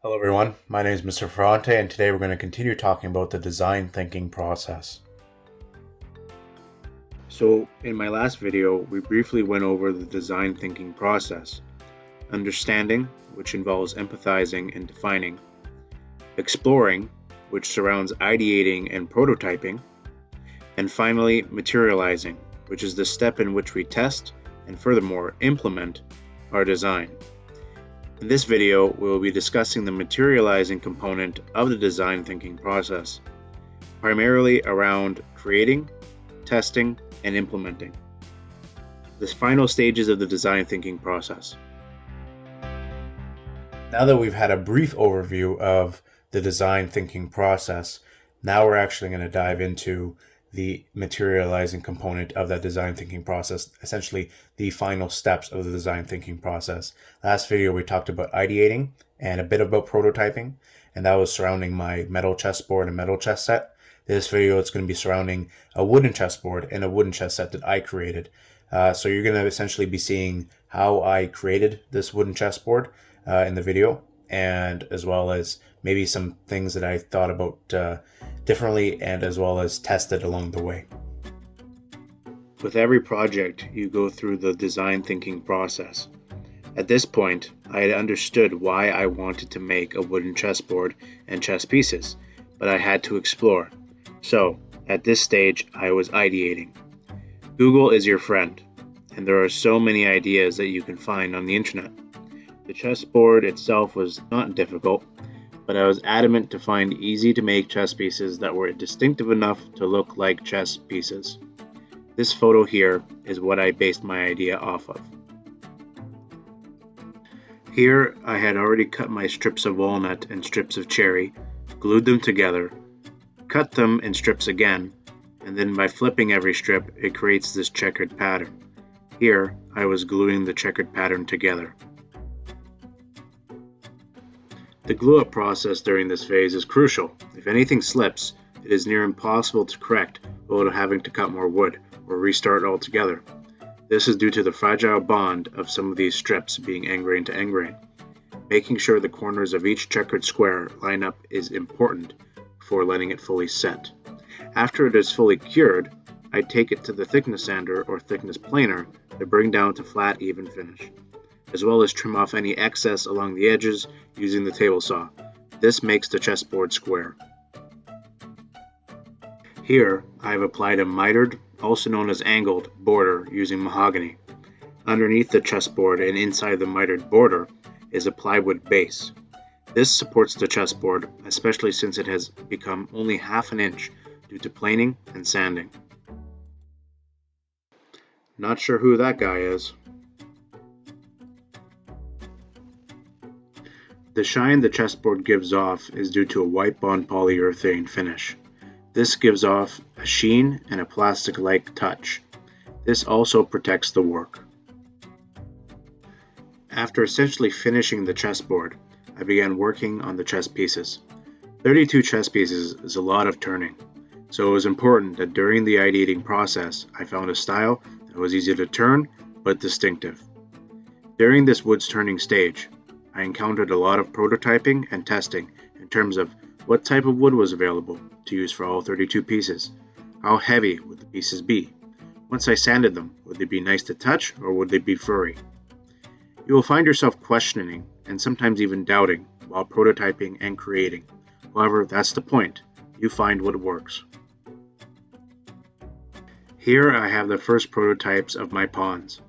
Hello everyone, my name is Mr. Ferrante and today we're going to continue talking about the design thinking process. So in my last video, we briefly went over the design thinking process. Understanding, which involves empathizing and defining. Exploring, which surrounds ideating and prototyping. And finally, materializing, which is the step in which we test and furthermore implement our design. In this video, we will be discussing the materializing component of the design thinking process, primarily around creating, testing, and implementing. The final stages of the design thinking process. Now that we've had a brief overview of the design thinking process, now we're actually going to dive into the materializing component of that design thinking process, essentially the final steps of the design thinking process. Last video we talked about ideating and a bit about prototyping, and that was surrounding my metal chessboard and metal chess set. This video it's going to be surrounding a wooden chessboard and a wooden chess set that I created. So you're going to essentially be seeing how I created this wooden chessboard in the video, and as well as maybe some things that I thought about differently and as well as tested along the way. With every project, you go through the design thinking process. At this point, I had understood why I wanted to make a wooden chessboard and chess pieces, but I had to explore. So, at this stage, I was ideating. Google is your friend, and there are so many ideas that you can find on the internet. The chessboard itself was not difficult, but I was adamant to find easy to make chess pieces that were distinctive enough to look like chess pieces. This photo here is what I based my idea off of. Here I had already cut my strips of walnut and strips of cherry, glued them together, cut them in strips again, and then by flipping every strip it creates this checkered pattern. Here I was gluing the checkered pattern together. The glue-up process during this phase is crucial. If anything slips, it is near impossible to correct without having to cut more wood or restart altogether. This is due to the fragile bond of some of these strips being engrain to engrain. Making sure the corners of each checkered square line up is important before letting it fully set. After it is fully cured, I take it to the thickness sander or thickness planer to bring down to flat, even finish, as well as trim off any excess along the edges using the table saw. This makes the chessboard square. Here, I have applied a mitered, also known as angled, border using mahogany. Underneath the chessboard and inside the mitered border is a plywood base. This supports the chessboard, especially since it has become only half an inch due to planing and sanding. Not sure who that guy is. The shine the chessboard gives off is due to a white bond polyurethane finish. This gives off a sheen and a plastic-like touch. This also protects the work. After essentially finishing the chessboard, I began working on the chess pieces. 32 chess pieces is a lot of turning, so it was important that during the ideating process I found a style that was easy to turn but distinctive. During this wood's turning stage, I encountered a lot of prototyping and testing in terms of what type of wood was available to use for all 32 pieces. How heavy would the pieces be? Once I sanded them, would they be nice to touch or would they be furry? You will find yourself questioning and sometimes even doubting while prototyping and creating. However, that's the point. You find what works. Here I have the first prototypes of my pawns.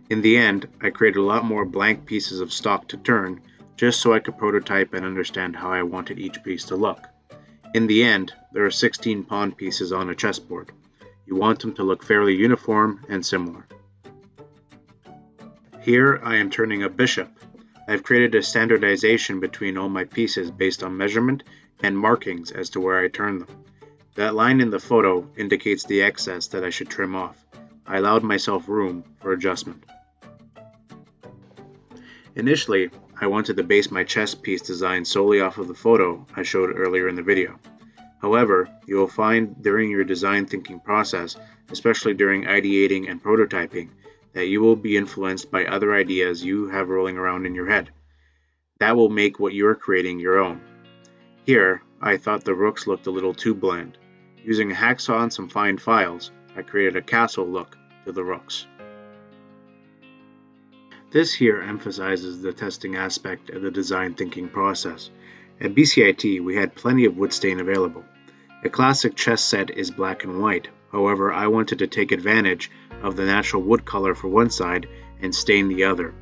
In the end, I created a lot more blank pieces of stock to turn, just so I could prototype and understand how I wanted each piece to look. In the end, there are 16 pawn pieces on a chessboard. You want them to look fairly uniform and similar. Here I am turning a bishop. I've created a standardization between all my pieces based on measurement and markings as to where I turn them. That line in the photo indicates the excess that I should trim off. I allowed myself room for adjustment. Initially, I wanted to base my chess piece design solely off of the photo I showed earlier in the video. However, you will find during your design thinking process, especially during ideating and prototyping, that you will be influenced by other ideas you have rolling around in your head. That will make what you're creating your own. Here, I thought the rooks looked a little too bland. Using a hacksaw and some fine files, I created a castle look to the rooks. This here emphasizes the testing aspect of the design thinking process. At BCIT, we had plenty of wood stain available. A classic chess set is black and white. However, I wanted to take advantage of the natural wood color for one side and stain the other.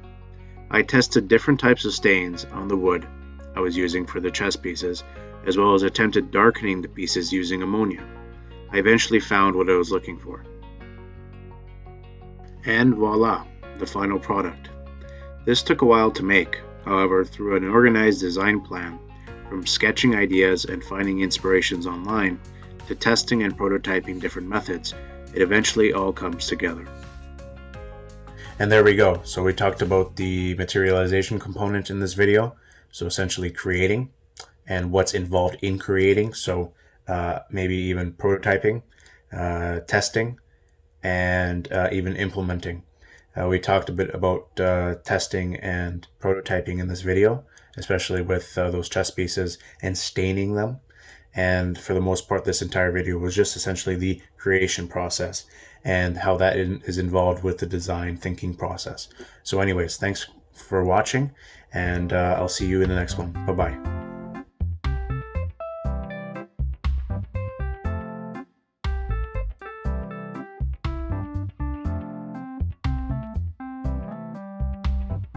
I tested different types of stains on the wood I was using for the chess pieces, as well as attempted darkening the pieces using ammonia. I eventually found what I was looking for. And voila, the final product. This took a while to make. However, through an organized design plan, from sketching ideas and finding inspirations online, to testing and prototyping different methods, it eventually all comes together. And there we go. So we talked about the materialization component in this video. So essentially creating and what's involved in creating. So maybe even prototyping, testing, and even implementing. We talked a bit about testing and prototyping in this video, especially with those chess pieces and staining them. And for the most part, this entire video was just essentially the creation process and how that is involved with the design thinking process. So anyways, thanks for watching, and I'll see you in the next one. Bye-bye.